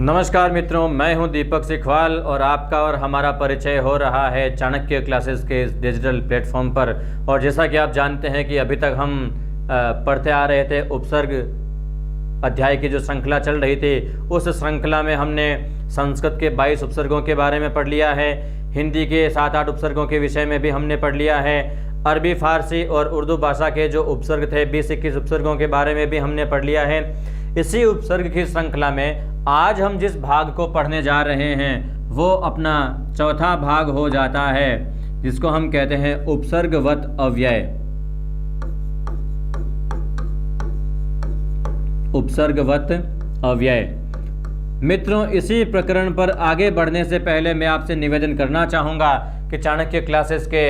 नमस्कार मित्रों, मैं हूं दीपक सिखवाल और आपका और हमारा परिचय हो रहा है चाणक्य क्लासेस के इस डिजिटल प्लेटफॉर्म पर। और जैसा कि आप जानते हैं कि अभी तक हम पढ़ते आ रहे थे उपसर्ग अध्याय की जो श्रृंखला चल रही थी, उस श्रृंखला में हमने संस्कृत के 22 उपसर्गों के बारे में पढ़ लिया है। हिंदी के 7-8 उपसर्गों के विषय में भी हमने पढ़ लिया है। अरबी, फारसी और उर्दू भाषा के जो उपसर्ग थे 20-21 उपसर्गों के बारे में भी हमने पढ़ लिया है। इसी उपसर्ग की श्रृंखला में आज हम जिस भाग को पढ़ने जा रहे हैं वो अपना चौथा भाग हो जाता है, जिसको हम कहते हैं उपसर्गवत अव्यय। उपसर्गवत अव्यय। मित्रों, इसी प्रकरण पर आगे बढ़ने से पहले मैं आपसे निवेदन करना चाहूंगा कि चाणक्य क्लासेस के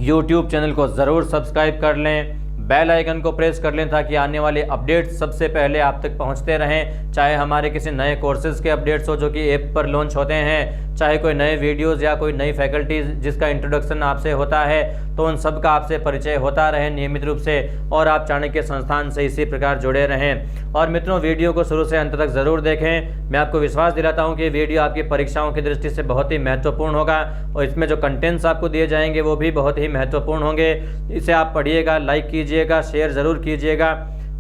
YouTube चैनल को ज़रूर सब्सक्राइब कर लें, बेल आइकन को प्रेस कर लें ताकि आने वाले अपडेट्स सबसे पहले आप तक पहुंचते रहें। चाहे हमारे किसी नए कोर्सेज़ के अपडेट्स हो जो कि ऐप पर लॉन्च होते हैं, चाहे कोई नए वीडियोस या कोई नई फैकल्टीज जिसका इंट्रोडक्शन आपसे होता है, तो उन सब का आपसे परिचय होता रहे नियमित रूप से और आप चाणक्य संस्थान से इसी प्रकार जुड़े रहें। और मित्रों, वीडियो को शुरू से अंत तक ज़रूर देखें। मैं आपको विश्वास दिलाता हूँ कि वीडियो आपकी परीक्षाओं की दृष्टि से बहुत ही महत्वपूर्ण होगा और इसमें जो कंटेंट्स आपको दिए जाएंगे वो भी बहुत ही महत्वपूर्ण होंगे। इसे आप पढ़िएगा, लाइक कीजिएगा, शेयर ज़रूर कीजिएगा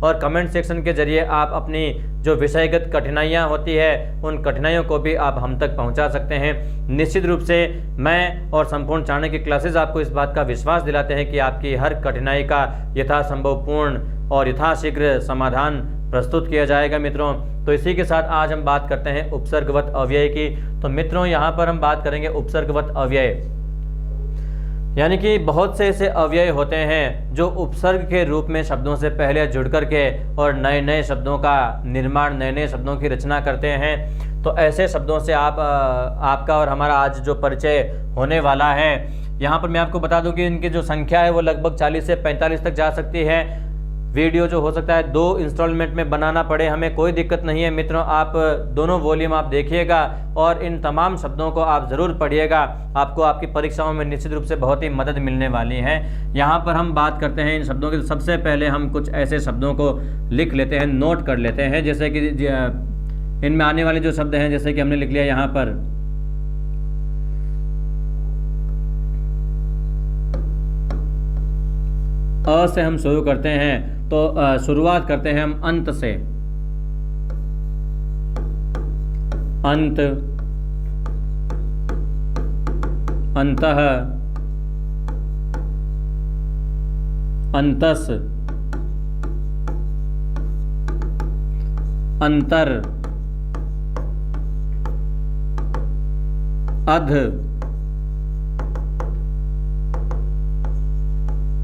और कमेंट सेक्शन के जरिए आप अपनी जो विषयगत कठिनाइयाँ होती है उन कठिनाइयों को भी आप हम तक पहुंचा सकते हैं। निश्चित रूप से मैं और संपूर्ण चाणक्य क्लासेस आपको इस बात का विश्वास दिलाते हैं कि आपकी हर कठिनाई का यथासंभव पूर्ण और यथाशीघ्र समाधान प्रस्तुत किया जाएगा। मित्रों, तो इसी के साथ आज हम बात करते हैं उपसर्गवत अव्यय की। तो मित्रों, यहाँ पर हम बात करेंगे उपसर्गवत अव्यय, यानी कि बहुत से ऐसे अव्यय होते हैं जो उपसर्ग के रूप में शब्दों से पहले जुड़ करके और नए नए शब्दों का निर्माण, नए नए शब्दों की रचना करते हैं। तो ऐसे शब्दों से आपका और हमारा आज जो परिचय होने वाला है, यहाँ पर मैं आपको बता दूं कि इनकी जो संख्या है वो लगभग 40 से 45 तक जा सकती है। वीडियो जो हो सकता है 2 इंस्टॉलमेंट में बनाना पड़े, हमें कोई दिक्कत नहीं है। मित्रों, आप दोनों वॉल्यूम आप देखिएगा और इन तमाम शब्दों को आप ज़रूर पढ़िएगा। आपको आपकी परीक्षाओं में निश्चित रूप से बहुत ही मदद मिलने वाली है। यहाँ पर हम बात करते हैं इन शब्दों की। सबसे पहले हम कुछ ऐसे शब्दों को लिख लेते हैं, नोट कर लेते हैं, जैसे कि इनमें आने वाले जो शब्द हैं, जैसे कि हमने लिख लिया यहाँ पर अ से हम शुरू करते हैं। तो शुरुआत करते हैं हम अंत से। अंत, अंतः, अंतस, अंतर, अध,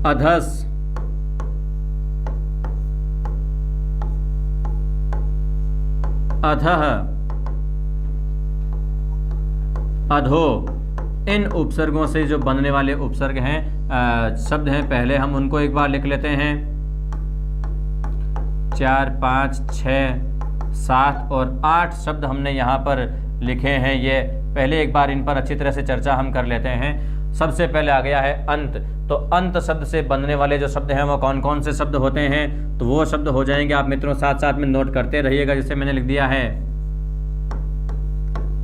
अधस, अधः, अधो। इन उपसर्गों से जो बनने वाले उपसर्ग हैं, शब्द हैं, पहले हम उनको एक बार लिख लेते हैं। 4, 5, 6, 7 और 8 शब्द हमने यहाँ पर लिखे हैं। ये पहले एक बार इन पर अच्छी तरह से चर्चा हम कर लेते हैं। सबसे पहले आ गया है अंत। तो अंत शब्द से बनने वाले जो शब्द हैं वो कौन कौन से शब्द होते हैं, तो वो शब्द हो जाएंगे, आप मित्रों साथ साथ में नोट करते रहिएगा। जैसे मैंने लिख दिया है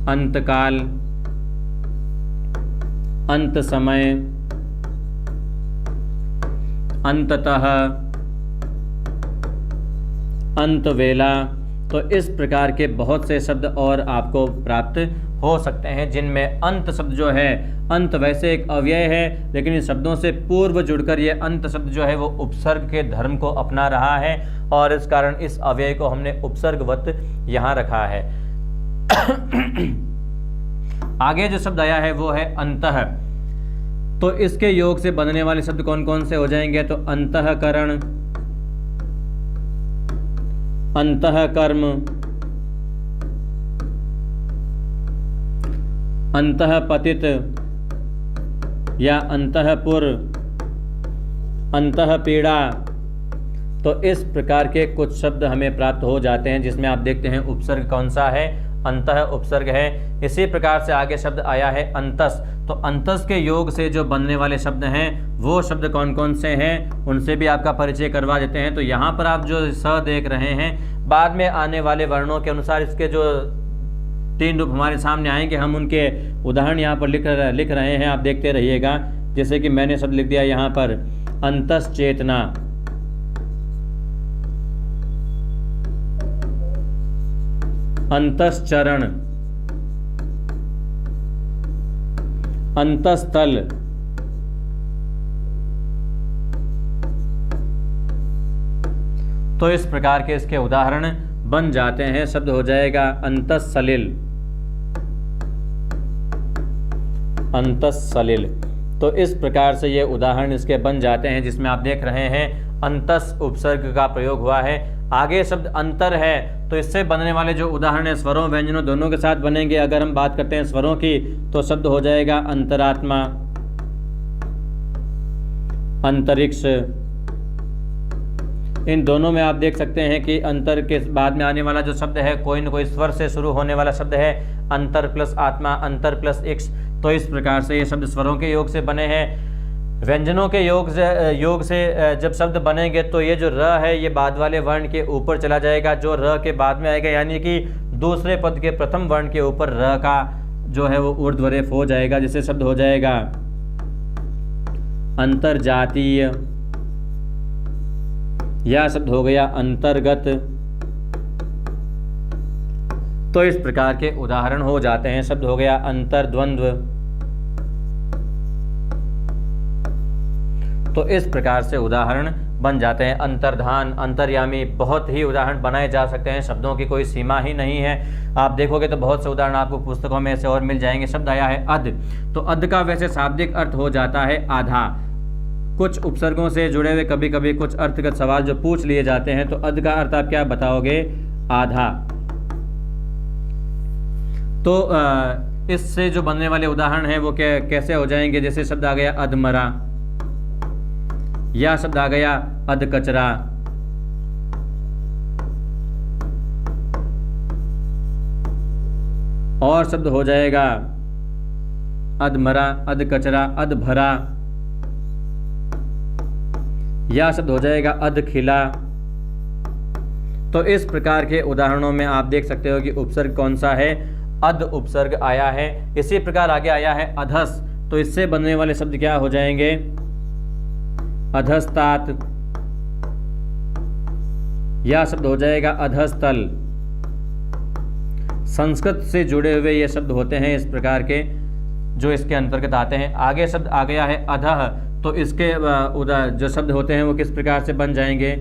अंतकाल, अंत समय, अंततः, अंत वेला। तो इस प्रकार के बहुत से शब्द और आपको प्राप्त हो सकते हैं जिनमें अंत शब्द जो है, अंत वैसे एक अव्यय है लेकिन इन शब्दों से पूर्व जुड़कर ये अंत शब्द जो है वो उपसर्ग के धर्म को अपना रहा है और इस कारण इस अव्यय को हमने उपसर्गवत यहाँ रखा है। आगे जो शब्द आया है वो है अंतः। तो इसके योग से बनने वाले शब्द कौन कौन से हो जाएंगे, तो अंतःकरण, अंतःकर्म, अंतःपतित या अंतःपुर, अंतःपीड़ा। तो इस प्रकार के कुछ शब्द हमें प्राप्त हो जाते हैं जिसमें आप देखते हैं उपसर्ग कौन सा है, अंतः उपसर्ग है। इसी प्रकार से आगे शब्द आया है अंतस। तो अंतस के योग से जो बनने वाले शब्द हैं वो शब्द कौन कौन से हैं उनसे भी आपका परिचय करवा देते हैं। तो यहाँ पर आप जो स देख रहे हैं, बाद में आने वाले वर्णों के अनुसार इसके जो 3 रूप हमारे सामने आएंगे, हम उनके उदाहरण यहाँ पर लिख रहे हैं, आप देखते रहिएगा। जैसे कि मैंने शब्द लिख दिया यहाँ पर अंतस चेतना, अंतश्चरण, अंतस्थल, तो इस प्रकार के इसके उदाहरण बन जाते हैं। शब्द हो जाएगा अंतस्सलिल, अंतस्सलिल। तो इस प्रकार से ये उदाहरण इसके बन जाते हैं, जिसमें आप देख रहे हैं अंतस उपसर्ग का प्रयोग हुआ है। आगे शब्द अंतर है, तो इससे बनने वाले जो उदाहरण है स्वरों व्यंजनों दोनों के साथ बनेंगे। अगर हम बात करते हैं स्वरों की, तो शब्द हो जाएगा अंतरात्मा, अंतरिक्ष। इन दोनों में आप देख सकते हैं कि अंतर के बाद में आने वाला जो शब्द है कोई न कोई स्वर से शुरू होने वाला शब्द है। अंतर प्लस आत्मा, अंतर प्लस इक्ष। तो इस प्रकार से ये शब्द स्वरों के योग से बने हैं। व्यंजनों के योग से जब शब्द बनेंगे तो ये जो र है ये बाद वाले वर्ण के ऊपर चला जाएगा, जो र के बाद में आएगा, यानी कि दूसरे पद के प्रथम वर्ण के ऊपर र का जो है वो ऊर्ध्वरेफ हो जाएगा। जिससे शब्द हो जाएगा अंतरजातीय, या शब्द हो गया अंतर्गत। तो इस प्रकार के उदाहरण हो जाते हैं। शब्द हो गया अंतर्द्वंद्व। तो इस प्रकार से उदाहरण बन जाते हैं। अंतर्धान, अंतर्यामी, बहुत ही उदाहरण बनाए जा सकते हैं। शब्दों की कोई सीमा ही नहीं है। आप देखोगे तो बहुत से उदाहरण आपको पुस्तकों में से और मिल जाएंगे। शब्द आया है अध। तो अध का वैसे शाब्दिक अर्थ हो जाता है आधा। कुछ उपसर्गों से जुड़े हुए कभी कभी कुछ अर्थगत सवाल जो पूछ लिए जाते हैं, तो अध का अर्थ आप क्या बताओगे? आधा। तो इससे जो बनने वाले उदाहरण हैं वो कैसे हो जाएंगे? जैसे शब्द आ गया अधमरा, या शब्द आ गया अधकचरा, और शब्द हो जाएगा अधमरा, अधकचरा, अधभरा, या शब्द हो जाएगा अधखिला। तो इस प्रकार के उदाहरणों में आप देख सकते हो कि उपसर्ग कौन सा है? अध उपसर्ग आया है। इसी प्रकार आगे आया है अधस। तो इससे बनने वाले शब्द क्या हो जाएंगे? अधस्तात, या शब्द हो जाएगा अधस्तल। संस्कृत से जुड़े हुए ये शब्द होते हैं इस प्रकार के, जो इसके अंतर्गत आते हैं। आगे शब्द आ गया है अधः। तो इसके जो शब्द होते हैं वो किस प्रकार से बन जाएंगे?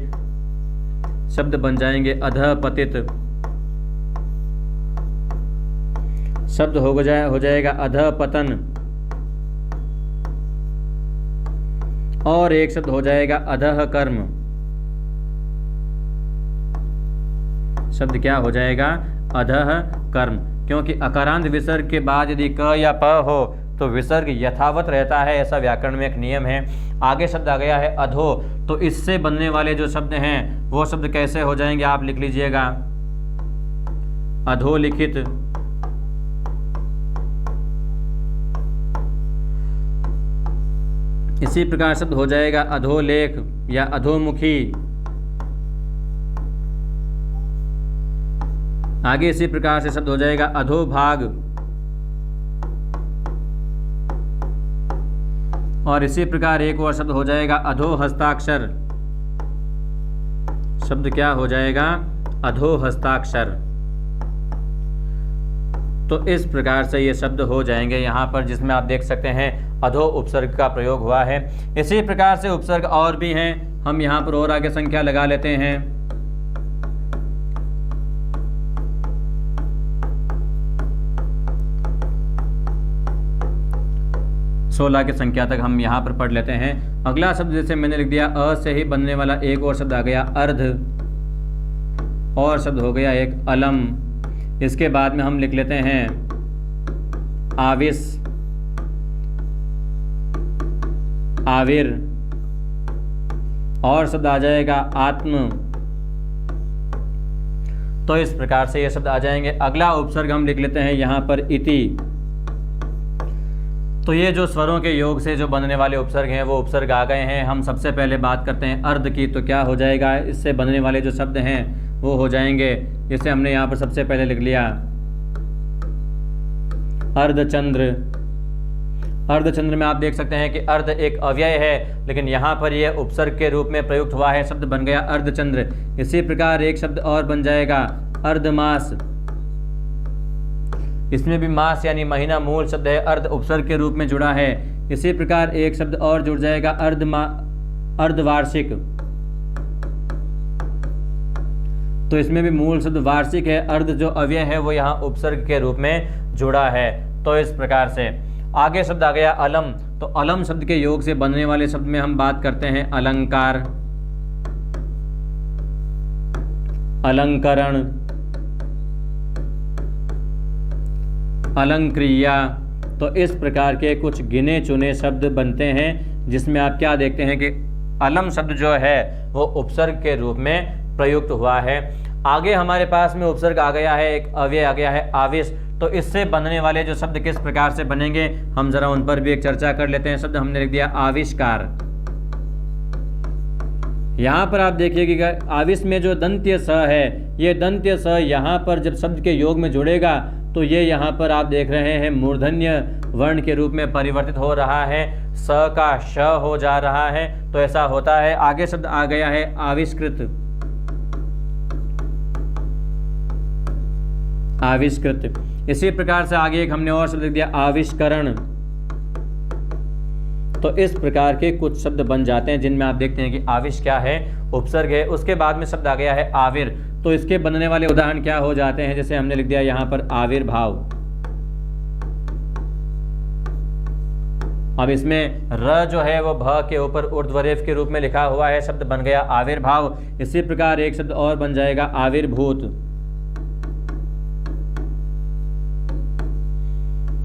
शब्द बन जाएंगे अधः पतित। शब्द हो जाएगा अधः पतन। और एक शब्द हो जाएगा अधः कर्म। शब्द क्या हो जाएगा? अधः कर्म। क्योंकि अकारांत विसर्ग के बाद यदि क या प हो तो विसर्ग यथावत रहता है, ऐसा व्याकरण में एक नियम है। आगे शब्द आ गया है अधो। तो इससे बनने वाले जो शब्द हैं वो शब्द कैसे हो जाएंगे? आप लिख लीजिएगा अधोलिखित, इसी प्रकार शब्द हो जाएगा अधोलेख या अधोमुखी। आगे इसी प्रकार से शब्द हो जाएगा अधोभाग, और इसी प्रकार एक और शब्द हो जाएगा अधोहस्ताक्षर। शब्द क्या हो जाएगा? अधोहस्ताक्षर। तो इस प्रकार से ये शब्द हो जाएंगे यहाँ पर, जिसमें आप देख सकते हैं अधो उपसर्ग का प्रयोग हुआ है। इसी प्रकार से उपसर्ग और भी हैं, हम यहाँ पर और आगे संख्या लगा लेते हैं। 16 की संख्या तक हम यहाँ पर पढ़ लेते हैं। अगला शब्द जैसे मैंने लिख दिया अ से ही बनने वाला एक और शब्द आ गया अर्ध, और शब्द हो गया एक अलम। इसके बाद में हम लिख लेते हैं आविस, आविर, और शब्द आ जाएगा आत्म। तो इस प्रकार से ये शब्द आ जाएंगे। अगला उपसर्ग हम लिख लेते हैं यहाँ पर इति। तो ये जो स्वरों के योग से जो बनने वाले उपसर्ग हैं वो उपसर्ग आ गए हैं। हम सबसे पहले बात करते हैं अर्ध की। तो क्या हो जाएगा, इससे बनने वाले जो शब्द हैं वो हो जाएंगे, जैसे हमने यहाँ पर सबसे पहले लिख लिया अर्धचंद्र। अर्धचंद्र में आप देख सकते हैं कि अर्ध एक अव्यय है, लेकिन यहाँ पर यह उपसर्ग के रूप में प्रयुक्त हुआ है, शब्द बन गया अर्धचंद्र। इसी प्रकार एक शब्द और बन जाएगा अर्धमास। इसमें भी मास यानी महीना मूल शब्द है, अर्ध उपसर्ग के रूप में जुड़ा है। इसी प्रकार एक शब्द और जुड़ जाएगा अर्धवार्षिक। तो इसमें भी मूल शब्द वार्षिक है, अर्ध जो अव्यय है वो यहाँ उपसर्ग के रूप में जुड़ा है। तो इस प्रकार से आगे शब्द आ गया अलम। तो अलम शब्द के योग से बनने वाले शब्द में हम बात करते हैं अलंकार, अलंकरण, अलंक्रिया। तो इस प्रकार के कुछ गिने चुने शब्द बनते हैं, जिसमें आप क्या देखते हैं कि अलम शब्द जो है वो उपसर्ग के रूप में प्रयुक्त हुआ है। आगे हमारे पास में उपसर्ग आ गया है, एक अव्यय आ गया है आविश। तो इससे बनने वाले जो शब्द किस प्रकार से बनेंगे हम जरा उन पर भी एक चर्चा कर लेते हैं। शब्द हमने लिख दिया आविष्कार। यहाँ पर आप देखिएगा आविश में जो दंत्य स है, ये दंत्य स यहाँ पर जब शब्द के योग में जुड़ेगा तो ये यहाँ पर आप देख रहे हैं मूर्धन्य वर्ण के रूप में परिवर्तित हो रहा है, स का श हो जा रहा है। तो ऐसा होता है। आगे शब्द आ गया है आविष्कृत, आविष्कृत। इसी प्रकार से आगे एक हमने और शब्द लिख दिया आविष्करण। तो इस प्रकार के कुछ शब्द बन जाते हैं, जिनमें आप देखते हैं कि आविश क्या है, उपसर्ग है। उसके बाद में शब्द आ गया है आविर। तो इसके बनने वाले उदाहरण क्या हो जाते हैं, जैसे हमने लिख दिया यहाँ पर आविर्भाव। अब इसमें र जो है वो भ के ऊपर ऊर्ध्वरेफ के रूप में लिखा हुआ है, शब्द बन गया आविर्भाव। इसी प्रकार एक शब्द और बन जाएगा आविर्भूत।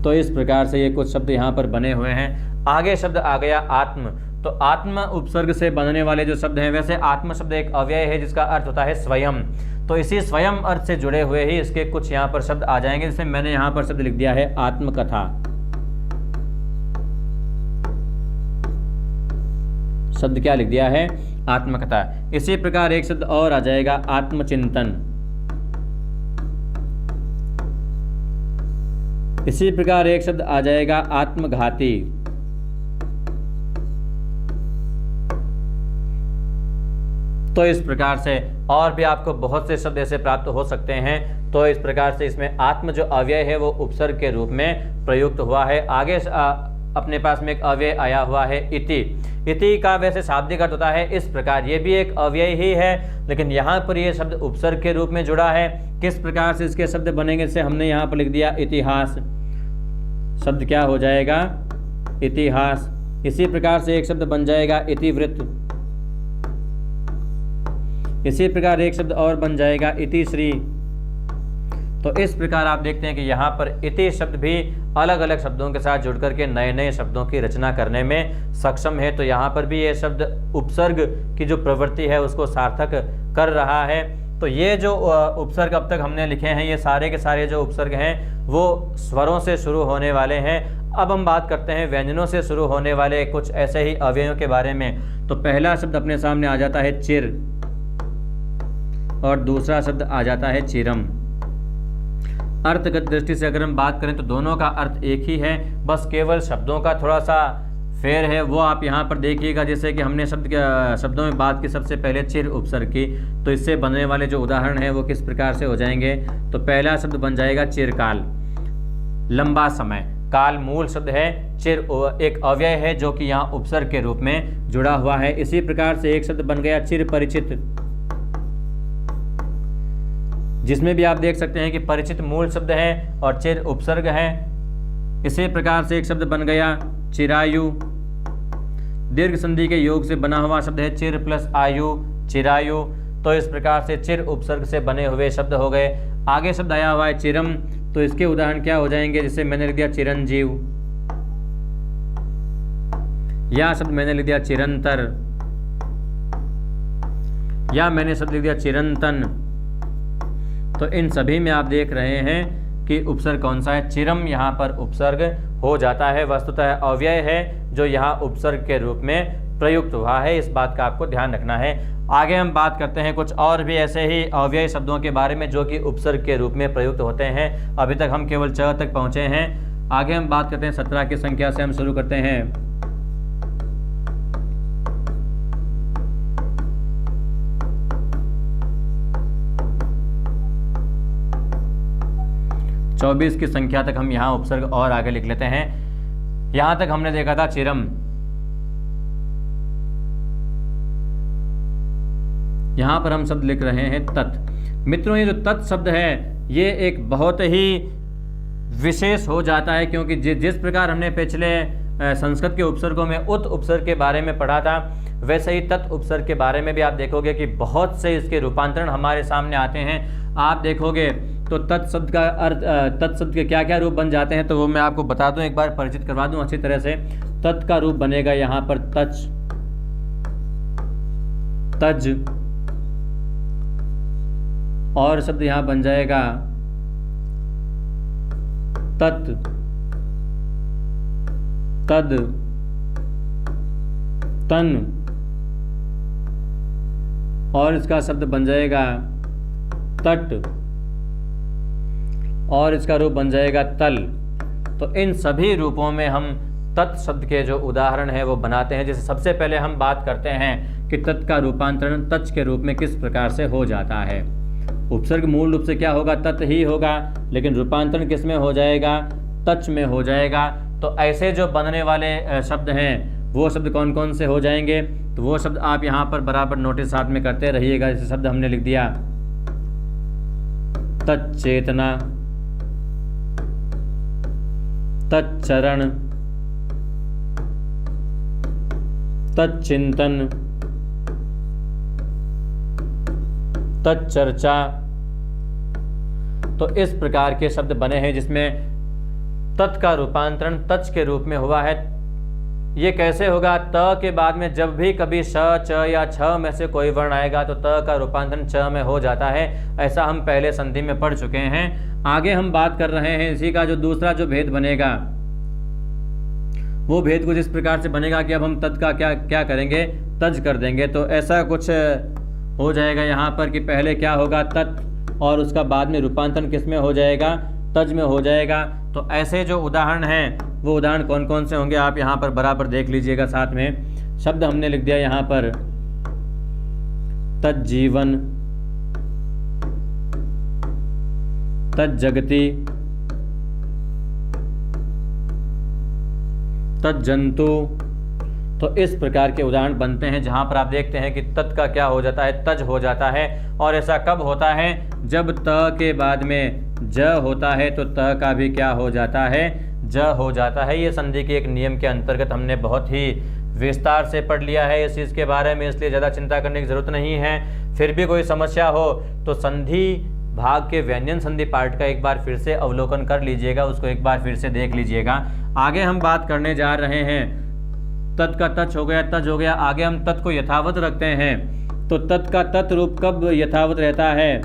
तो इस प्रकार से ये कुछ शब्द यहाँ पर बने हुए हैं। आगे शब्द आ गया आत्म। तो आत्म उपसर्ग से बनने वाले जो शब्द हैं, वैसे आत्म शब्द एक अव्यय है जिसका अर्थ होता है स्वयं। तो इसी स्वयं अर्थ से जुड़े हुए ही इसके कुछ यहाँ पर शब्द आ जाएंगे, जैसे मैंने यहाँ पर शब्द लिख दिया है आत्मकथा। शब्द क्या लिख दिया है, आत्मकथा। इसी प्रकार एक शब्द और आ जाएगा आत्मचिंतन। इसी प्रकार एक शब्द आ जाएगा आत्मघाती। तो इस प्रकार से और भी आपको बहुत से शब्द ऐसे प्राप्त हो सकते हैं। तो इस प्रकार से इसमें आत्म जो अव्यय है वो उपसर्ग के रूप में प्रयुक्त हुआ है। आगे अपने पास में एक अव्यय आया हुआ है इति। इति का वैसे शाब्दिक अर्थ होता है इस प्रकार, ये भी एक अव्यय ही है, लेकिन यहाँ पर ये शब्द उपसर्ग के रूप में जुड़ा है। किस प्रकार से इसके शब्द बनेंगे, से हमने यहाँ पर लिख दिया इतिहास। शब्द क्या हो जाएगा, इतिहास। इसी प्रकार से एक शब्द बन जाएगा इतिवृत्त। इसी प्रकार एक शब्द और बन जाएगा इतिश्री। तो इस प्रकार आप देखते हैं कि यहाँ पर इति शब्द भी अलग अलग शब्दों के साथ जुड़ करके नए नए शब्दों की रचना करने में सक्षम है। तो यहाँ पर भी ये शब्द उपसर्ग की जो प्रवृत्ति है उसको सार्थक कर रहा है। तो ये जो उपसर्ग अब तक हमने लिखे हैं, ये सारे के सारे जो उपसर्ग हैं वो स्वरों से शुरू होने वाले हैं। अब हम बात करते हैं व्यंजनों से शुरू होने वाले कुछ ऐसे ही अवयवों के बारे में। तो पहला शब्द अपने सामने आ जाता है चिर और दूसरा शब्द आ जाता है चिरम। अर्थगत दृष्टि से अगर हम बात करें तो दोनों का अर्थ एक ही है, बस केवल शब्दों का थोड़ा सा फेर है, वो आप यहाँ पर देखिएगा। जैसे कि हमने शब्दों में बात की सबसे पहले चिर उपसर्ग की, तो इससे बनने वाले जो उदाहरण हैं वो किस प्रकार से हो जाएंगे। तो पहला शब्द बन जाएगा चिरकाल, लंबा समय। काल मूल शब्द है, चिर एक अव्यय है जो कि यहाँ उपसर्ग के रूप में जुड़ा हुआ है। इसी प्रकार से एक शब्द बन गया चिर परिचित, जिसमें भी आप देख सकते हैं कि परिचित मूल शब्द है और चिर उपसर्ग है। इसी प्रकार से एक शब्द बन गया चिरायु, दीर्घ संधि के योग से बना हुआ शब्द है चिर प्लस आयु, चिरायु। तो इस प्रकार से चिर उपसर्ग से बने हुए शब्द हो गए। आगे शब्द आया हुआ है चिरम, तो इसके उदाहरण क्या हो जाएंगे, जैसे मैंने लिख दिया चिरंजीव, या शब्द मैंने लिख दिया चिरंतर, या मैंने शब्द लिख दिया चिरंतन। तो इन सभी में आप देख रहे हैं कि उपसर्ग कौन सा है, चिरम यहाँ पर उपसर्ग हो जाता है। वस्तुतः अव्यय है जो यहाँ उपसर्ग के रूप में प्रयुक्त हुआ है, इस बात का आपको ध्यान रखना है। आगे हम बात करते हैं कुछ और भी ऐसे ही अव्यय शब्दों के बारे में जो कि उपसर्ग के रूप में प्रयुक्त होते हैं। अभी तक हम केवल च तक पहुंचे हैं। आगे हम बात करते हैं 17 की संख्या से हम शुरू करते हैं। चौबीस की संख्या तक हम यहाँ उपसर्ग और आगे लिख लेते हैं। यहां तक हमने देखा था चिरम, यहां पर हम शब्द लिख रहे हैं तत्। मित्रों ये जो तत् शब्द है ये एक बहुत ही विशेष हो जाता है, क्योंकि जिस प्रकार हमने पिछले संस्कृत के उपसर्गों में उत उपसर्ग के बारे में पढ़ा था, वैसे ही तत् उपसर्ग के बारे में भी आप देखोगे कि बहुत से इसके रूपांतरण हमारे सामने आते हैं। आप देखोगे तो तत् शब्द का अर्थ, तत् शब्द के क्या क्या रूप बन जाते हैं, तो वो मैं आपको बता दूं, एक बार परिचित करवा दूं अच्छी तरह से। तत् का रूप बनेगा यहाँ पर तच, तज, और शब्द यहां बन जाएगा तत्, तद, तन, और इसका शब्द बन जाएगा तट, और इसका रूप बन जाएगा तल। तो इन सभी रूपों में हम तत् शब्द के जो उदाहरण है वो बनाते हैं। जैसे सबसे पहले हम बात करते हैं कि तत् का रूपांतरण तच के रूप में किस प्रकार से हो जाता है। उपसर्ग मूल रूप से क्या होगा, तत् ही होगा, लेकिन रूपांतरण किस में हो जाएगा, तच में हो जाएगा। तो ऐसे जो बनने वाले शब्द हैं वो शब्द कौन कौन से हो जाएंगे, तो वो शब्द आप यहाँ पर बराबर नोटिस साथ में करते रहिएगा। जैसे शब्द हमने लिख दिया तच्चेतना, तच्चरण, तच्चिंतन, तच्चर्चा। तो इस प्रकार के शब्द बने हैं जिसमें तत् का रूपांतरण तच के रूप में हुआ है। ये कैसे होगा, त के बाद में जब भी कभी श, च या छ में से कोई वर्ण आएगा तो त का रूपांतरण च में हो जाता है। ऐसा हम पहले संधि में पढ़ चुके हैं। आगे हम बात कर रहे हैं इसी का जो दूसरा जो भेद बनेगा, वो भेद कुछ इस प्रकार से बनेगा कि अब हम तत् का क्या क्या करेंगे, तज कर देंगे। तो ऐसा कुछ हो जाएगा यहाँ पर कि पहले क्या होगा, तत्, और उसका बाद में रूपांतरण किस में हो जाएगा, तज में हो जाएगा। तो ऐसे जो उदाहरण हैं वो उदाहरण कौन कौन से होंगे आप यहाँ पर बराबर देख लीजिएगा साथ में। शब्द हमने लिख दिया यहाँ पर तज्जीवन, तज्जगति, तज्जंतु। तो इस प्रकार के उदाहरण बनते हैं जहां पर आप देखते हैं कि तत् का क्या हो जाता है, तज हो जाता है। और ऐसा कब होता है, जब त के बाद में ज होता है तो त का भी क्या हो जाता है, ज हो जाता है। ये संधि के एक नियम के अंतर्गत हमने बहुत ही विस्तार से पढ़ लिया है इस चीज़ के बारे में, इसलिए ज़्यादा चिंता करने की ज़रूरत नहीं है। फिर भी कोई समस्या हो तो संधि भाग के व्यंजन संधि पार्ट का एक बार फिर से अवलोकन कर लीजिएगा, उसको एक बार फिर से देख लीजिएगा। आगे हम बात करने जा रहे हैं, तत् का तच हो गया, तज हो गया। आगे हम तत् को यथावत रखते हैं। तो तत् का तत् रूप कब यथावत रहता है,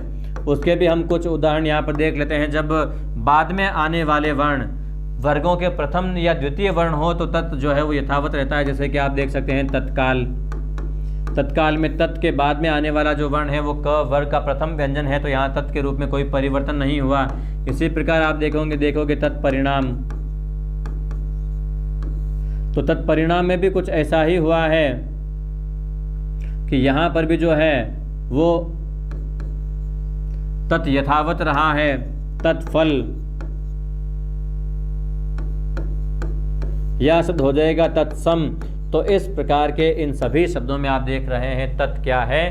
उसके भी हम कुछ उदाहरण यहाँ पर देख लेते हैं। जब बाद में आने वाले वर्ण वर्गों के प्रथम या द्वितीय वर्ण हो तो तत् जो है वो यथावत रहता है। जैसे कि आप देख सकते हैं तत्काल, तत्काल में तत् के बाद में आने वाला जो वर्ण है वो क वर्ग का प्रथम व्यंजन है, तो यहाँ तत् के रूप में कोई परिवर्तन नहीं हुआ। इसी प्रकार आप देखोगे तत्परिणाम, तो तत्परिणाम में भी कुछ ऐसा ही हुआ है कि यहाँ पर भी जो है वो तत् यथावत रहा है। तत्फल, यह शब्द हो जाएगा तत्सम। तो इस प्रकार के इन सभी शब्दों में आप देख रहे हैं तत् क्या है,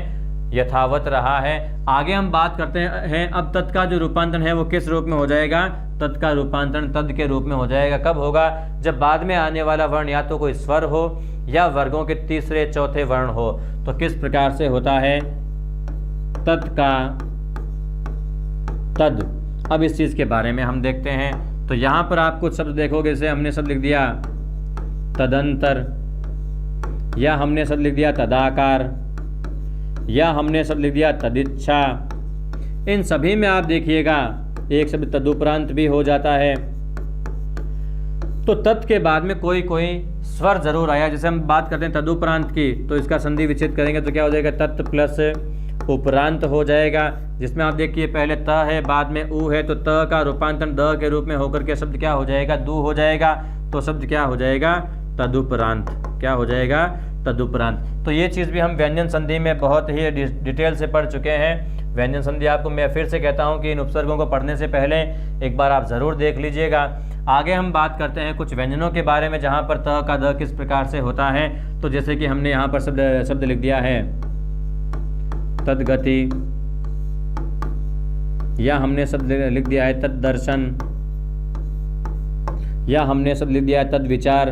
यथावत रहा है। आगे हम बात करते हैं अब तत् का जो रूपांतरण है वो किस रूप में हो जाएगा, तत् का रूपांतरण तद के रूप में हो जाएगा। कब होगा, जब बाद में आने वाला वर्ण या तो कोई स्वर हो या वर्गों के तीसरे चौथे वर्ण हो। तो किस प्रकार से होता है, तत् का तद। अब इस चीज के बारे में हम देखते हैं। तो यहाँ पर आप कुछ शब्द देखोगे, जैसे हमने शब्द लिख दिया तदंतर, या हमने शब्द लिख दिया तदाकार, या हमने शब्द लिख दिया तदिच्छा। इन सभी में आप देखिएगा एक शब्द तदुपरांत भी हो जाता है। तो तत् के बाद में कोई कोई स्वर जरूर आया। जैसे हम बात करते हैं तदुपरांत की, तो इसका संधि विच्छेद करेंगे तो क्या हो जाएगा, तत् प्लस उपरांत हो जाएगा, जिसमें आप देखिए पहले त है बाद में उ है, तो त का रूपांतरण द के रूप में होकर के शब्द क्या हो जाएगा, दु हो जाएगा। तो शब्द क्या हो जाएगा, तदुपरांत। क्या हो जाएगा, तदुपरांत। तो ये चीज़ भी हम व्यंजन संधि में बहुत ही डिटेल से पढ़ चुके हैं। व्यंजन संधि आपको मैं फिर से कहता हूँ कि इन उपसर्गों को पढ़ने से पहले एक बार आप ज़रूर देख लीजिएगा। आगे हम बात करते हैं कुछ व्यंजनों के बारे में जहाँ पर त का द किस प्रकार से होता है। तो जैसे कि हमने यहाँ पर शब्द लिख दिया है तदगति, या हमने शब्द लिख दिया है तददर्शन, या हमने शब्द लिख दिया है तदविचार,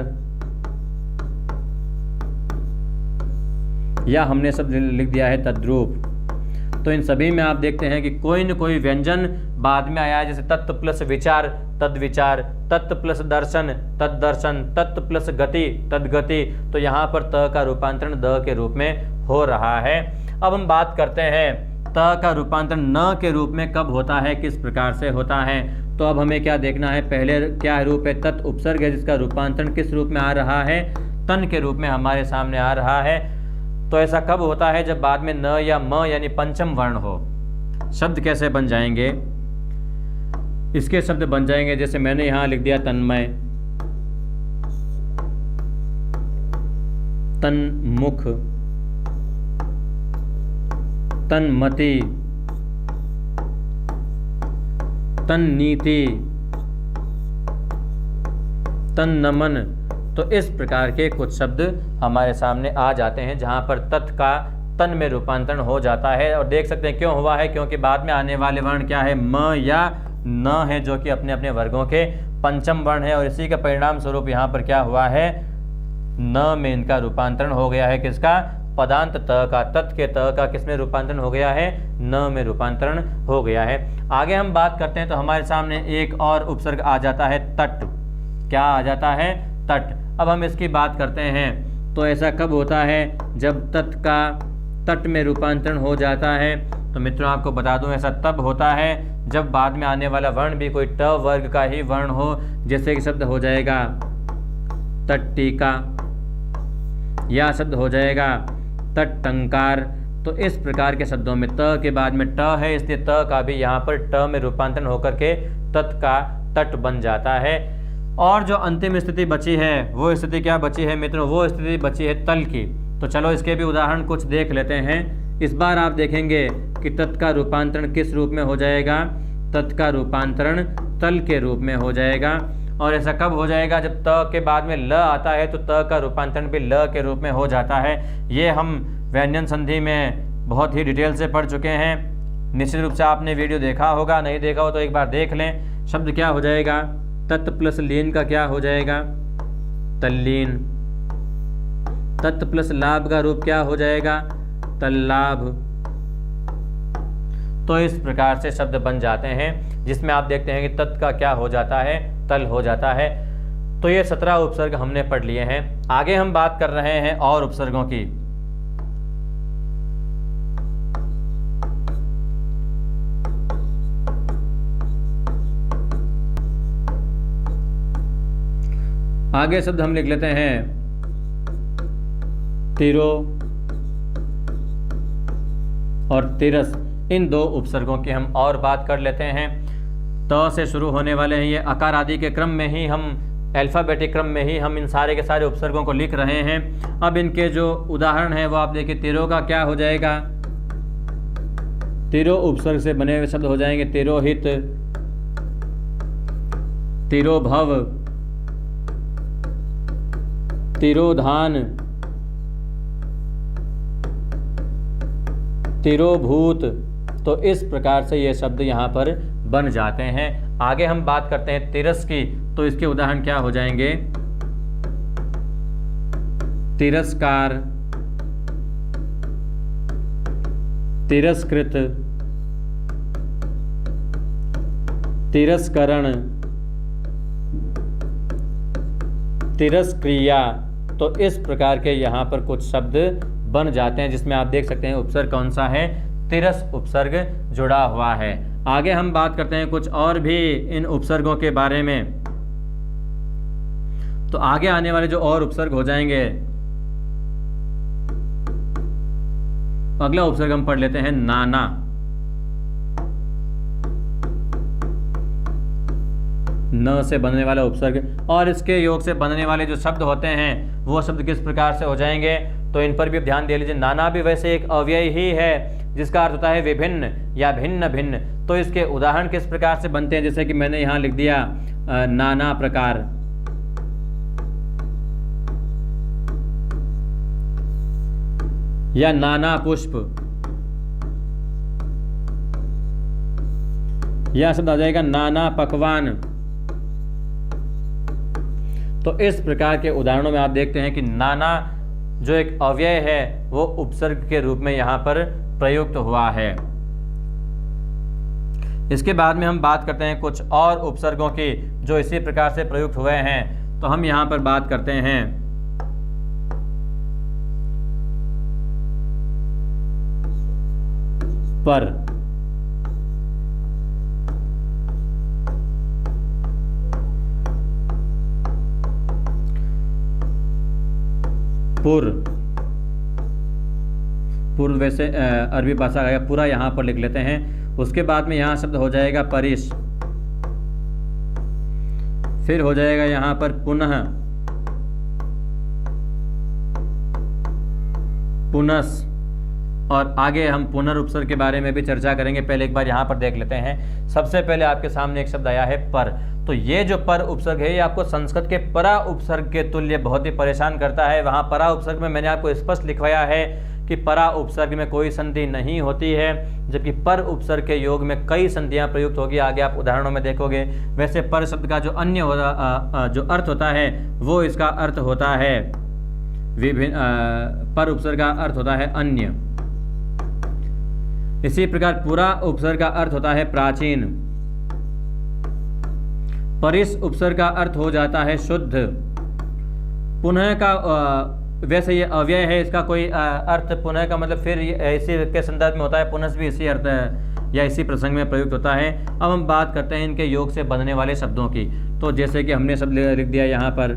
या हमने शब्द लिख दिया है तद्रूप। तो इन सभी में आप देखते हैं कि कोई न कोई व्यंजन बाद में आया है, जैसे तत्व प्लस विचार तद्विचार, तत्व प्लस दर्शन तद्दर्शन, तत्व प्लस गति तद्गति। तो यहाँ पर त का रूपांतरण द के रूप में हो रहा है। अब हम बात करते हैं त का रूपांतरण न के रूप में कब होता है, किस प्रकार से होता है। तो अब हमें क्या देखना है, पहले क्या रूप है, तत् उपसर्ग है जिसका रूपांतरण किस रूप में आ रहा है, तन के रूप में हमारे सामने आ रहा है। तो ऐसा कब होता है, जब बाद में न या म यानी पंचम वर्ण हो। शब्द कैसे बन जाएंगे, इसके शब्द बन जाएंगे, जैसे मैंने यहां लिख दिया तन्मय, तन्मुख, तन्मति, तन्नीति, तन्नमन। तो इस प्रकार के कुछ शब्द हमारे सामने आ जाते हैं जहां पर तत् का तन में रूपांतरण हो जाता है। और देख सकते हैं क्यों हुआ है, क्योंकि बाद में आने वाले वर्ण क्या है, म या न है, जो कि अपने अपने वर्गों के पंचम वर्ण है। और इसी का परिणाम स्वरूप यहाँ पर क्या हुआ है, न में इनका रूपांतरण हो गया है, किसका, पदांत त का। तत् के त का किस में रूपांतरण हो गया है, न में रूपांतरण हो गया है। आगे हम बात करते हैं तो हमारे सामने एक और उपसर्ग आ जाता है तट। क्या आ जाता है, तट। अब हम इसकी बात करते हैं तो ऐसा कब होता है, जब तत् का तट में रूपांतरण हो जाता है। तो मित्रों आपको बता दूं ऐसा तब होता है जब बाद में आने वाला वर्ण भी कोई ट वर्ग का ही वर्ण हो। जैसे कि शब्द हो जाएगा तट्टिका, या शब्द हो जाएगा तट्टंकार। तो इस प्रकार के शब्दों में त के बाद में ट है, इसलिए त का भी यहाँ पर ट में रूपांतरण होकर के तत् का तट बन जाता है। और जो अंतिम स्थिति बची है वो स्थिति क्या बची है मित्रों, वो स्थिति बची है तल की। तो चलो इसके भी उदाहरण कुछ देख लेते हैं। इस बार आप देखेंगे कि तत् का रूपांतरण किस रूप में हो जाएगा, तत् का रूपांतरण तल के रूप में हो जाएगा। और ऐसा कब हो जाएगा, जब त के बाद में ल आता है तो त का रूपांतरण भी ल के रूप में हो जाता है। ये हम व्यंजन संधि में बहुत ही डिटेल से पढ़ चुके हैं। निश्चित रूप से आपने वीडियो देखा होगा, नहीं देखा हो तो एक बार देख लें। शब्द क्या हो जाएगा, तत् प्लस लीन का क्या हो जाएगा, तल्लीन। तत् प्लस लाभ का रूप क्या हो जाएगा, तल्लाभ। तो इस प्रकार से शब्द बन जाते हैं जिसमें आप देखते हैं कि तत् का क्या हो जाता है, तल हो जाता है। तो ये 17 उपसर्ग हमने पढ़ लिए हैं। आगे हम बात कर रहे हैं और उपसर्गों की। आगे शब्द हम लिख लेते हैं तिरो और तिरस। इन दो उपसर्गों की हम और बात कर लेते हैं। त से शुरू होने वाले हैं, ये आकार आदि के क्रम में ही हम अल्फाबेटिक क्रम में ही हम इन सारे के सारे उपसर्गों को लिख रहे हैं। अब इनके जो उदाहरण है वो आप देखिए, तिरो का क्या हो जाएगा, तिरो उपसर्ग से बने हुए शब्द हो जाएंगे तिरोहित, तिरोभव, तिरोधान, तिरोभूत। तो इस प्रकार से ये शब्द यहाँ पर बन जाते हैं। आगे हम बात करते हैं तिरस की। तो इसके उदाहरण क्या हो जाएंगे, तिरस्कार, तिरस्कृत, तिरस्करण, तिरस्क्रिया। तो इस प्रकार के यहाँ पर कुछ शब्द बन जाते हैं जिसमें आप देख सकते हैं उपसर्ग कौन सा है, तिरस उपसर्ग जुड़ा हुआ है। आगे हम बात करते हैं कुछ और भी इन उपसर्गों के बारे में। तो आगे आने वाले जो और उपसर्ग हो जाएंगे, अगला उपसर्ग हम पढ़ लेते हैं नाना। न से बनने वाला उपसर्ग और इसके योग से बनने वाले जो शब्द होते हैं वो शब्द किस प्रकार से हो जाएंगे, तो इन पर भी ध्यान दे लीजिए। नाना भी वैसे एक अव्यय ही है जिसका अर्थ होता है विभिन्न या भिन्न भिन्न। तो इसके उदाहरण किस प्रकार से बनते हैं, जैसे कि मैंने यहाँ लिख दिया नाना प्रकार, या नाना पुष्प, या शब्द आ जाएगा नाना पकवान। तो इस प्रकार के उदाहरणों में आप देखते हैं कि नाना जो एक अव्यय है वो उपसर्ग के रूप में यहाँ पर प्रयुक्त हुआ है। इसके बाद में हम बात करते हैं कुछ और उपसर्गों की जो इसी प्रकार से प्रयुक्त हुए हैं। तो हम यहाँ पर बात करते हैं पर। पूर्व वैसे अरबी भाषा का पूरा यहाँ पर लिख लेते हैं। उसके बाद में यहाँ शब्द हो जाएगा परिश, फिर हो जाएगा यहाँ पर पुनः, पुनस, और आगे हम पुनरुपसर्ग के बारे में भी चर्चा करेंगे। पहले एक बार यहाँ पर देख लेते हैं। सबसे पहले आपके सामने एक शब्द आया है पर। तो ये जो पर उपसर्ग है ये आपको संस्कृत के परा उपसर्ग के तुल्य बहुत ही परेशान करता है। वहाँ परा उपसर्ग में मैंने आपको स्पष्ट लिखवाया है कि परा उपसर्ग में कोई संधि नहीं होती है, जबकि पर उपसर्ग के योग में कई संधियाँ प्रयुक्त होगी। आगे आप उदाहरणों में देखोगे। वैसे पर शब्द का जो अन्य जो अर्थ होता है वो इसका अर्थ होता है विभिन्न। पर उपसर्ग का अर्थ होता है अन्य। इसी प्रकार पूरा उपसर्ग का अर्थ होता है प्राचीन। परिस उपसर्ग का अर्थ हो जाता है शुद्ध। पुनः का वैसे ये अव्यय है, इसका कोई अर्थ पुनः का मतलब फिर इसी के संदर्भ में होता है। पुनः भी इसी अर्थ या इसी प्रसंग में प्रयुक्त होता है। अब हम बात करते हैं इनके योग से बनने वाले शब्दों की। तो जैसे कि हमने शब्द लिख दिया यहाँ पर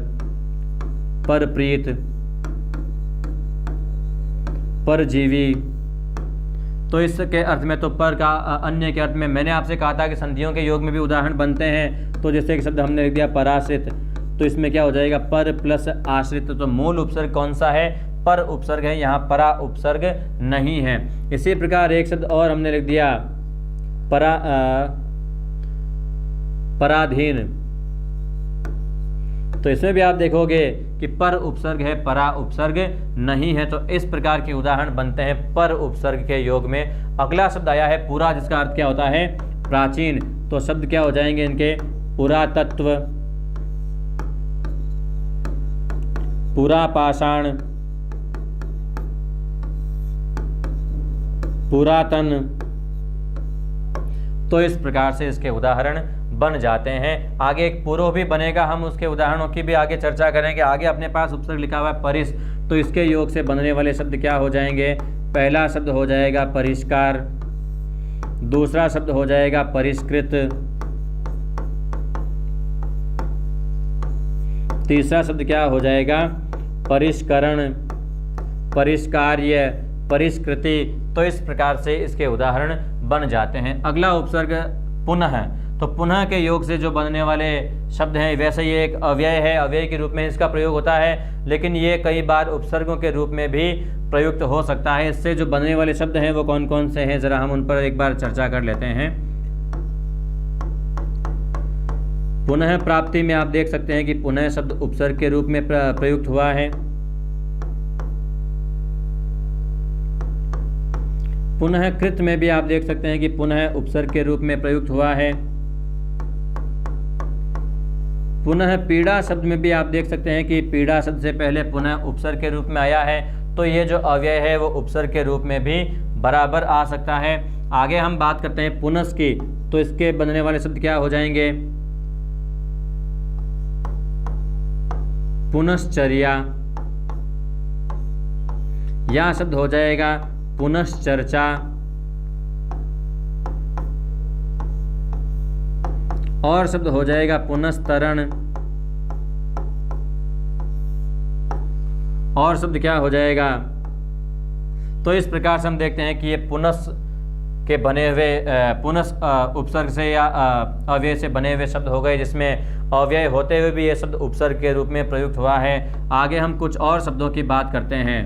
परप्रीत, परजीवी। तो इसके अर्थ में तो पर का अन्य के अर्थ में मैंने आपसे कहा था कि संधियों के योग में भी उदाहरण बनते हैं। तो जैसे कि शब्द हमने लिख दिया पराश्रित, तो इसमें क्या हो जाएगा पर प्लस आश्रित। तो मूल उपसर्ग कौन सा है, पर उपसर्ग है, यहाँ परा उपसर्ग नहीं है। इसी प्रकार एक शब्द और हमने लिख दिया पराधीन। तो इसमें भी आप देखोगे कि पर उपसर्ग है, परा उपसर्ग नहीं है। तो इस प्रकार के उदाहरण बनते हैं पर उपसर्ग के योग में। अगला शब्द आया है पूरा, जिसका अर्थ क्या होता है प्राचीन। तो शब्द क्या हो जाएंगे इनके पुरातत्व, पुरापाषाण, पुरातन। तो इस प्रकार से इसके उदाहरण बन जाते हैं। आगे एक पूर्व भी बनेगा, हम उसके उदाहरणों की भी आगे चर्चा करेंगे। आगे अपने पास उपसर्ग लिखा हुआ है परिस। तो इसके योग से बनने वाले शब्द क्या हो जाएंगे, पहला शब्द हो जाएगा परिष्कार, दूसरा शब्द हो जाएगा परिष्कृत, तीसरा शब्द क्या हो जाएगा परिष्करण, परिष्कार्य, परिष्कृति। तो इस प्रकार से इसके उदाहरण बन जाते हैं। अगला उपसर्ग पुनः। तो पुनः के योग से जो बनने वाले शब्द हैं, वैसे ये एक अव्यय है, अव्यय के रूप में इसका प्रयोग होता है, लेकिन ये कई बार उपसर्गों के रूप में भी प्रयुक्त हो सकता है। इससे जो बनने वाले शब्द हैं वो कौन कौन से हैं, जरा हम उन पर एक बार चर्चा कर लेते हैं। पुनः प्राप्ति में आप देख सकते हैं कि पुनः शब्द उपसर्ग के रूप में प्रयुक्त हुआ है। पुनः कृत में भी आप देख सकते हैं कि पुनः उपसर्ग के रूप में प्रयुक्त हुआ है। पुनः पीड़ा शब्द में भी आप देख सकते हैं कि पीड़ा शब्द से पहले पुनः उपसर्ग के रूप में आया है। तो ये जो अव्यय है वो उपसर्ग के रूप में भी बराबर आ सकता है। आगे हम बात करते हैं पुनस् की। तो इसके बनने वाले शब्द क्या हो जाएंगे, पुनश्चर्या, या शब्द हो जाएगा पुनश्चर्चा, और शब्द हो जाएगा पुनस्तरण, और शब्द क्या हो जाएगा। तो इस प्रकार से हम देखते हैं कि ये पुनस के बने हुए पुनस उपसर्ग से या अव्यय से बने हुए शब्द हो गए, जिसमें अव्यय होते हुए भी ये शब्द उपसर्ग के रूप में प्रयुक्त हुआ है। आगे हम कुछ और शब्दों की बात करते हैं।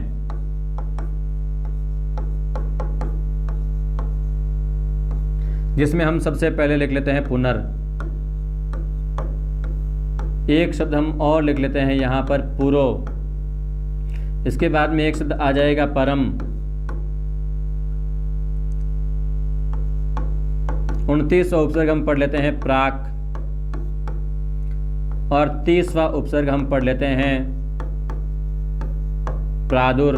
जिसमें हम सबसे पहले लिख लेते हैं पुनर। एक शब्द हम और लिख लेते हैं यहाँ पर पुरो। इसके बाद में एक शब्द आ जाएगा परम। 29वां उपसर्ग हम पढ़ लेते हैं प्राक, और 30वां उपसर्ग हम पढ़ लेते हैं प्रादुर।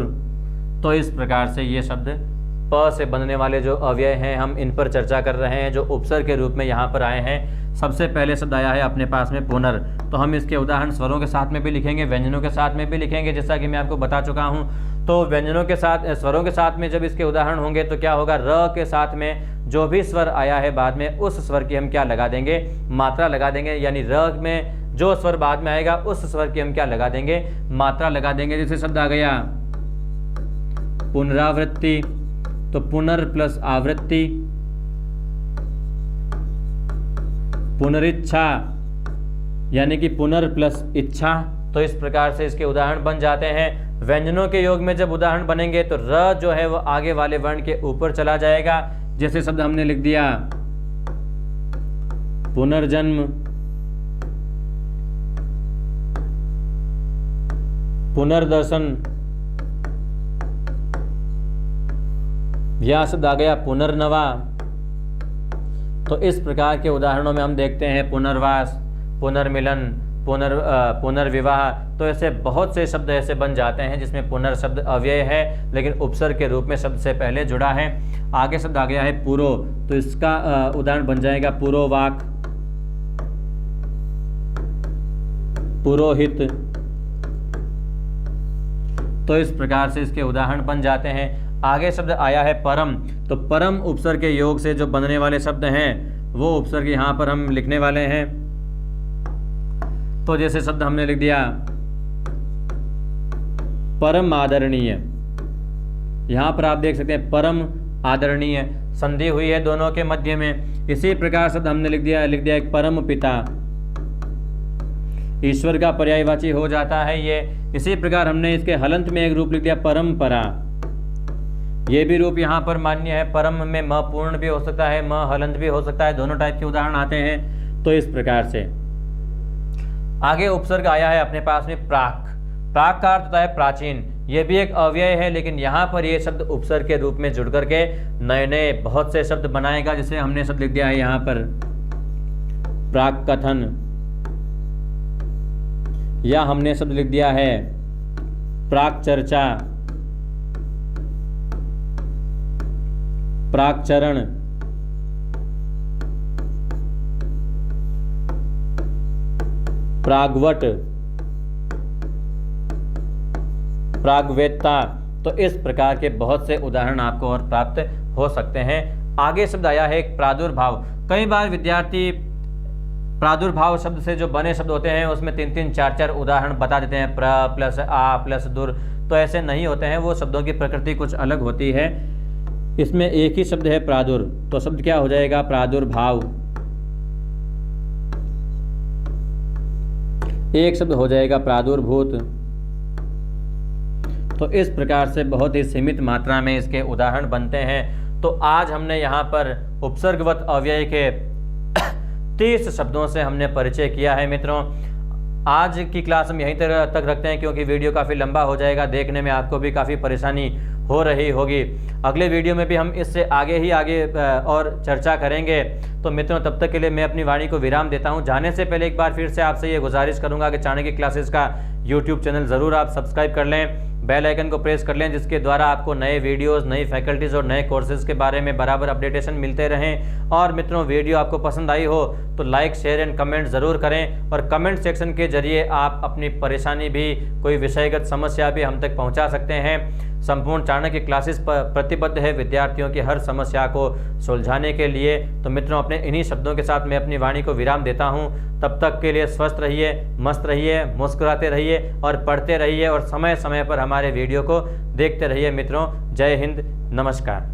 तो इस प्रकार से ये शब्द प से बनने वाले जो अव्यय हैं हम इन पर चर्चा कर रहे हैं, जो उपसर्ग के रूप में यहाँ पर आए हैं। सबसे पहले शब्द आया है अपने पास में पुनर। तो हम इसके उदाहरण स्वरों के साथ में भी लिखेंगे, व्यंजनों के साथ में भी लिखेंगे, जैसा कि मैं आपको बता चुका हूँ। तो व्यंजनों के साथ, स्वरों के साथ में जब इसके उदाहरण होंगे तो क्या होगा, र के साथ में जो भी स्वर आया है बाद में उस स्वर की हम क्या लगा देंगे, मात्रा लगा देंगे। यानी र में जो स्वर बाद में आएगा उस स्वर की हम क्या लगा देंगे, मात्रा लगा देंगे। जैसे शब्द आ गया पुनरावृत्ति, तो पुनर प्लस आवृत्ति, पुनरिच्छा यानी कि पुनर प्लस इच्छा। तो इस प्रकार से इसके उदाहरण बन जाते हैं। व्यंजनों के योग में जब उदाहरण बनेंगे तो र जो है वो आगे वाले वर्ण के ऊपर चला जाएगा। जैसे शब्द हमने लिख दिया पुनर्जन्म, पुनर्दर्शन, यह शब्द आ गया पुनर्नवा। तो इस प्रकार के उदाहरणों में हम देखते हैं पुनर्वास, पुनर्मिलन, पुनर्विवाह। तो ऐसे बहुत से शब्द ऐसे बन जाते हैं जिसमें पुनर शब्द अव्यय है लेकिन उपसर्ग के रूप में शब्द से पहले जुड़ा है। आगे शब्द आ गया है पुरो, तो इसका उदाहरण बन जाएगा पुरोवाक, पुरोहित। तो इस प्रकार से इसके उदाहरण बन जाते हैं। आगे शब्द आया है परम, तो परम उपसर्ग के योग से जो बनने वाले शब्द हैं वो उपसर्ग यहाँ पर हम लिखने वाले हैं। तो जैसे शब्द हमने लिख दिया परम आदरणीय, यहाँ पर आप देख सकते हैं परम आदरणीय, संधि हुई है दोनों के मध्य में। इसी प्रकार शब्द हमने लिख दिया एक परम पिता, ईश्वर का पर्यायवाची हो जाता है ये। इसी प्रकार हमने इसके हलंत में एक रूप लिख दिया परंपरा, ये भी रूप यहाँ पर मान्य है। परम में म पूर्ण भी हो सकता है, म हलंत भी हो सकता है, दोनों टाइप के उदाहरण आते हैं। तो इस प्रकार से आगे उपसर्ग आया है अपने पास में प्राक। प्राक का अर्थ होता है प्राचीन, ये भी एक अव्यय है लेकिन यहाँ पर ये शब्द उपसर्ग के रूप में जुड़ करके नए नए बहुत से शब्द बनाएगा। जैसे हमने शब्द लिख दिया है यहाँ पर प्राक कथन, या हमने शब्द लिख दिया है प्राक चर्चा, प्राकचरण, प्रागवट, प्रागवेत्ता। तो इस प्रकार के बहुत से उदाहरण आपको और प्राप्त हो सकते हैं। आगे शब्द आया है एक प्रादुर्भाव। कई बार विद्यार्थी प्रादुर्भाव शब्द से जो बने शब्द होते हैं उसमें 3-3, 4-4 उदाहरण बता देते हैं, प्र प्लस आ प्लस दुर। तो ऐसे नहीं होते हैं, वो शब्दों की प्रकृति कुछ अलग होती है। इसमें एक ही शब्द है प्रादुर, तो शब्द क्या हो जाएगा प्रादुर्भाव। एक शब्द हो जाएगा प्रादुर्भूत। तो इस प्रकार से बहुत ही सीमित मात्रा में इसके उदाहरण बनते हैं। तो आज हमने यहाँ पर उपसर्गवत अव्यय के 30 शब्दों से हमने परिचय किया है। मित्रों, आज की क्लास हम यहीं तक रखते हैं क्योंकि वीडियो काफ़ी लंबा हो जाएगा, देखने में आपको भी काफ़ी परेशानी हो रही होगी। अगले वीडियो में भी हम इससे आगे और चर्चा करेंगे। तो मित्रों, तब तक के लिए मैं अपनी वाणी को विराम देता हूं। जाने से पहले एक बार फिर से आपसे ये गुजारिश करूंगा कि चाणक्य क्लासेस का YouTube चैनल ज़रूर आप सब्सक्राइब कर लें, बेल आइकन को प्रेस कर लें, जिसके द्वारा आपको नए वीडियोस, नई फैकल्टीज़ और नए कोर्सेज के बारे में बराबर अपडेटेशन मिलते रहें। और मित्रों, वीडियो आपको पसंद आई हो तो लाइक, शेयर एंड कमेंट ज़रूर करें, और कमेंट सेक्शन के जरिए आप अपनी परेशानी भी, कोई विषयगत समस्या भी हम तक पहुंचा सकते हैं। संपूर्ण चाणक्य क्लासेस पर प्रतिबद्ध है विद्यार्थियों की हर समस्या को सुलझाने के लिए। तो मित्रों, अपने इन्हीं शब्दों के साथ मैं अपनी वाणी को विराम देता हूं। तब तक के लिए स्वस्थ रहिए, मस्त रहिए, मुस्कुराते रहिए और पढ़ते रहिए, और समय समय पर हमारे वीडियो को देखते रहिए। मित्रों, जय हिंद, नमस्कार।